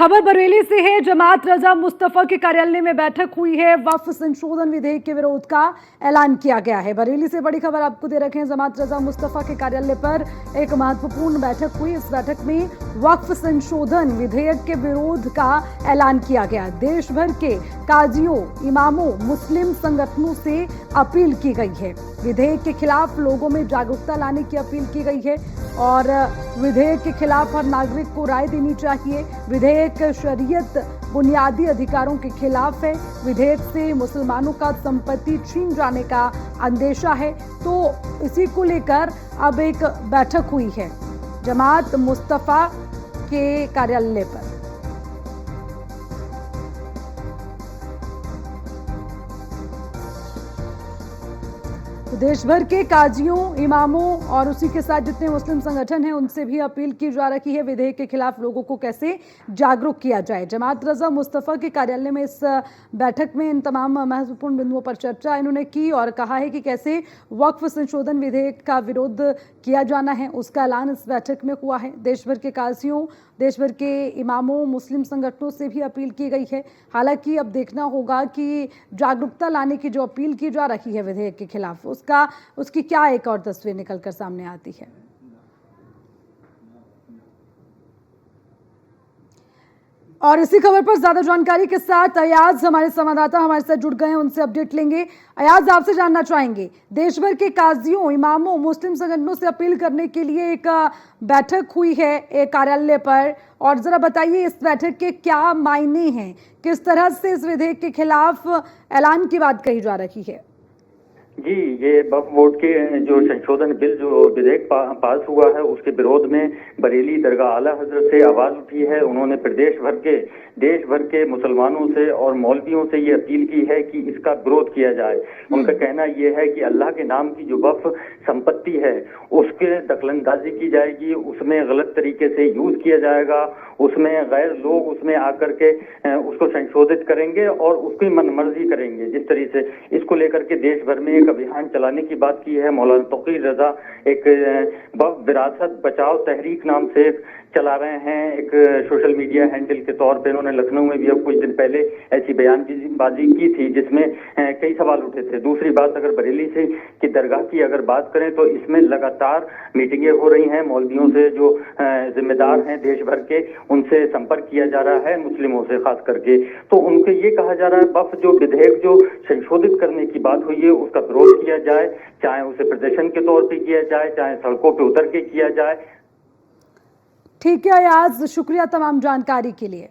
खबर बरेली से है। जमात रजा मुस्तफा के कार्यालय में बैठक हुई है। वक्फ संशोधन विधेयक के विरोध का ऐलान किया गया है। बरेली से बड़ी खबर आपको दे रखे हैं। जमात रजा मुस्तफा के कार्यालय पर एक महत्वपूर्ण बैठक हुई। इस बैठक में वक्फ संशोधन विधेयक के विरोध का ऐलान किया गया। देश भर के काजियों, इमामों, मुस्लिम संगठनों से अपील की गई है। विधेयक के खिलाफ लोगों में जागरूकता लाने की अपील की गई है और विधेयक के खिलाफ हर नागरिक को राय देनी चाहिए। विधेयक शरीयत बुनियादी अधिकारों के खिलाफ है। विधेयक से मुसलमानों का संपत्ति छीन जाने का अंदेशा है। तो इसी को लेकर अब एक बैठक हुई है जमात मुस्तफा के कार्यालय पर। देश भर के काजियों, इमामों और उसी के साथ जितने मुस्लिम संगठन हैं उनसे भी अपील की जा रही है विधेयक के खिलाफ लोगों को कैसे जागरूक किया जाए। जमात रजा मुस्तफा के कार्यालय में इस बैठक में इन तमाम महत्वपूर्ण बिंदुओं पर चर्चा इन्होंने की और कहा है कि कैसे वक्फ संशोधन विधेयक का विरोध किया जाना है, उसका ऐलान इस बैठक में हुआ है। देश भर के काजियों, देश भर के इमामों, मुस्लिम संगठनों से भी अपील की गई है। हालांकि अब देखना होगा कि जागरूकता लाने की जो अपील की जा रही है विधेयक के खिलाफ उसकी क्या एक और तस्वीर निकलकर सामने आती है। और इसी खबर पर ज्यादा जानकारी के साथ अयाज हमारे संवाददाता हमारे साथ जुड़ गए हैं, उनसे अपडेट लेंगे। अयाज, आपसे जानना चाहेंगे, देश भर के काजियों, इमामों, मुस्लिम संगठनों से अपील करने के लिए एक बैठक हुई है एक कार्यालय पर, और जरा बताइए इस बैठक के क्या मायने हैं, किस तरह से इस विधेयक के खिलाफ ऐलान की बात कही जा रही है। जी, ये वक्फ बोर्ड के जो संशोधन बिल जो विधेयक पास हुआ है उसके विरोध में बरेली दरगाह आला हजरत से आवाज उठी है। उन्होंने देश भर के मुसलमानों से और मौलवियों से ये अपील की है कि इसका विरोध किया जाए। उनका कहना यह है कि अल्लाह के नाम की जो वक्फ संपत्ति है उसके दखलंदाजी की जाएगी, उसमें गलत तरीके से यूज किया जाएगा, उसमें गैर लोग उसमें आकर के उसको संशोधित करेंगे और उसकी मनमर्जी करेंगे। जिस तरीके से इसको लेकर के देश भर में एक अभियान चलाने की बात की है। मौलाना तौकीर रजा एक विरासत बचाओ तहरीक नाम से चला रहे हैं, एक सोशल मीडिया हैंडल के तौर पे। उन्होंने लखनऊ में भी अब कुछ दिन पहले ऐसी बयानबाजी की थी जिसमें कई सवाल उठे थे। दूसरी बात, अगर बरेली से की दरगाह की अगर बात करें तो इसमें लगातार मीटिंगें हो रही हैं। मौलवियों से जो जिम्मेदार हैं देश भर के, उनसे संपर्क किया जा रहा है, मुस्लिमों से खास करके। तो उनके ये कहा जा रहा है वक्फ जो विधेयक जो संशोधित करने की बात हुई है उसका विरोध किया जाए, चाहे उसे प्रदर्शन के तौर पर किया जाए, चाहे सड़कों पर उतर के किया जाए। ठीक है अयाज, शुक्रिया तमाम जानकारी के लिए।